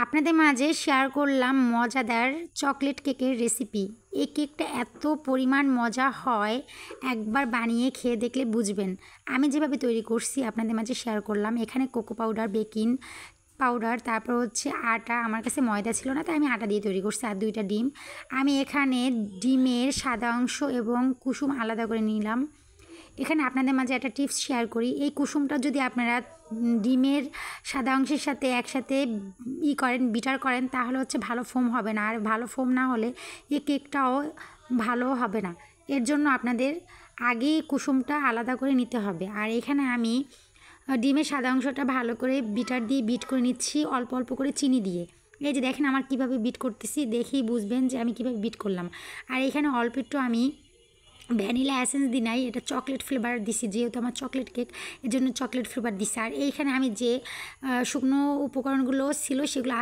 আপনাদের মাঝে শেয়ার করলাম মজাদার চকলেট কেকের রেসিপি। এই কেকটা এত পরিমাণ মজা হয়, একবার বানিয়ে খেয়ে দেখলে বুঝবেন। আমি যেভাবে তৈরি করছি আপনাদের মাঝে শেয়ার করলাম। এখানে কোকো পাউডার, বেকিং পাউডার, তারপর হচ্ছে আটা। আমার কাছে ময়দা ছিল না, তাই আমি আটা দিয়ে তৈরি করছি, আর 2টা ডিম। আমি এখানে ডিমের সাদা অংশ এবং কুসুম আলাদা করে নিলাম। এখানে আপনাদের মাঝে একটা টিপস শেয়ার করি। এই কুসুমটা যদি আপনারা ডিমের সাদা অংশের সাথে একসাথে বিটার করেন, তাহলে হচ্ছে ভালো ফোম হবে না, আর ভালো ফোম না হলে এই কেকটাও ভালো হবে না। এর জন্য আপনাদের আগেই কুসুমটা আলাদা করে নিতে হবে। আর এখানে আমি ডিমের সাদা অংশটা ভালো করে বিটার দিয়ে বিট করে নিচ্ছি, অল্প অল্প করে চিনি দিয়ে। এই যে দেখেন আমার কিভাবে বিট করতেছি, দেখেই বুঝবেন যে আমি কিভাবে বিট করলাম। আর এখানে অল্প একটু আমি ভ্যানিলা এসেন্স দিই নাই, এটা চকলেট ফ্লেভার দিছি, যেহেতু আমার চকলেট কেক, এর জন্য চকলেট ফ্লেভার দিছি। আর এইখানে আমি যে শুকনো উপকরণগুলো ছিল সেগুলো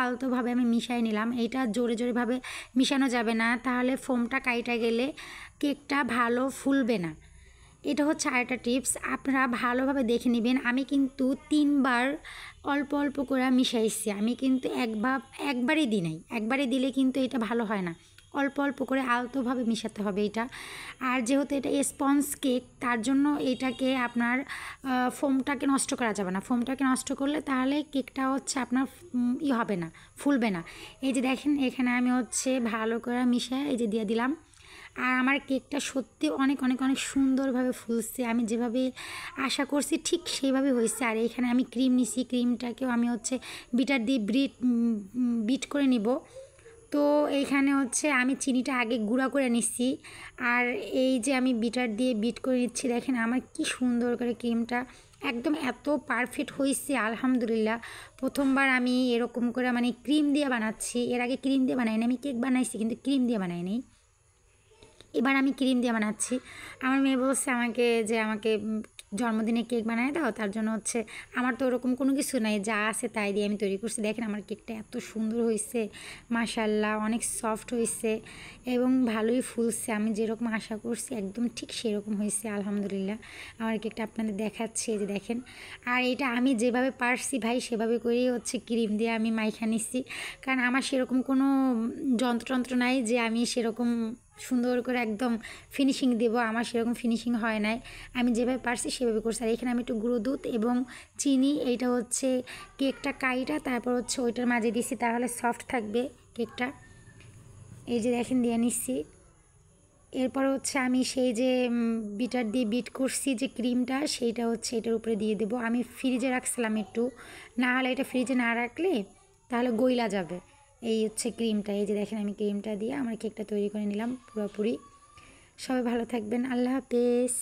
আলতোভাবে আমি মিশিয়ে নিলাম। এইটা জোরে জোরেভাবে মিশানো যাবে না, তাহলে ফোমটা কাইটা গেলে কেকটা ভালো ফুলবে না। এটা হচ্ছে আরেকটা টিপস, আপনারা ভালোভাবে দেখে নেবেন। আমি কিন্তু 3বার অল্প অল্প করে মিশাইছি, আমি কিন্তু একবারই দিই নাই। একবারে দিলে কিন্তু এটা ভালো হয় না, অল্প অল্প করে আলতোভাবে মিশাতে হবে এটা। আর যেহেতু এটা স্পঞ্জ কেক, তার জন্য এটাকে আপনার ফোমটাকে নষ্ট করা যাবে না। ফোমটাকে নষ্ট করলে তাহলে কেকটা হচ্ছে আপনার হবে না, ফুলবে না। এই যে দেখেন এখানে আমি হচ্ছে ভালো করে মিশিয়ে এই যে দিয়ে দিলাম। আর আমার কেকটা সত্যি অনেক অনেক অনেক সুন্দরভাবে ফুলছে, আমি যেভাবে আশা করছি ঠিক সেইভাবে হয়েছে। আর এখানে আমি ক্রিম নিছি, ক্রিমটাকেও আমি হচ্ছে বিটার দিয়ে বিট করে নিব। তো এইখানে হচ্ছে আমি চিনিটা আগে গুঁড়া করে নিচ্ছি, আর এই যে আমি বিটার দিয়ে বিট করে নিচ্ছি। দেখেন আমার কি সুন্দর করে ক্রিমটা একদম এত পারফেক্ট হয়েছে, আলহামদুলিল্লাহ। প্রথমবার আমি এরকম করে মানে ক্রিম দিয়ে বানাচ্ছি, এর আগে ক্রিম দিয়ে বানাইনি। আমি কেক বানাইছি কিন্তু ক্রিম দিয়ে বানাইনি, এবার আমি ক্রিম দিয়ে বানাচ্ছি। আমার মেয়ে বলছে আমাকে যে আমাকে জন্মদিনে কেক বানায় দাও, তার জন্য হচ্ছে আমার তো ওরকম কোনো কিছু নাই, যা আছে তাই দিয়ে আমি তৈরি করছি। দেখেন আমার কেকটা এত সুন্দর হয়েছে, মাশাল্লাহ, অনেক সফট হয়েছে এবং ভালোই ফুলছে। আমি যেরকম আশা করছি একদম ঠিক সেরকম হয়েছে, আলহামদুলিল্লাহ। আমার কেকটা আপনাদের দেখাচ্ছে, যে দেখেন। আর এটা আমি যেভাবে পারছি ভাই সেভাবে করেই হচ্ছে ক্রিম দিয়ে আমি মাইখা নিচ্ছি, কারণ আমার সেরকম কোনো যন্ত্রযন্ত্র নাই যে আমি সেরকম সুন্দর করে একদম ফিনিশিং দেব। আমার সেরকম ফিনিশিং হয় নাই, আমি যেভাবে পারছি সেভাবে করছি। আর এখানে আমি একটু গুঁড়ো দুধ এবং চিনি, এইটা হচ্ছে কেকটা কাইটা তারপর হচ্ছে ওইটার মাঝে দিছি, তাহলে সফট থাকবে কেকটা। এই যে দেখেন দিয়ে নিচ্ছি। এরপর হচ্ছে আমি সেই যে বিটার দিয়ে বিট করছি যে ক্রিমটা, সেইটা হচ্ছে এটার উপরে দিয়ে দেবো। আমি ফ্রিজে রাখছিলাম একটু, না হলে এটা ফ্রিজে না রাখলে তাহলে গইলা যাবে। এই হচ্ছে ক্রিমটা, এই যে দেখেন আমি ক্রিমটা দিয়ে আমার কেকটা তৈরি করে নিলাম পুরোপুরি। সবাই ভালো থাকবেন, আল্লাহ হাফেজ।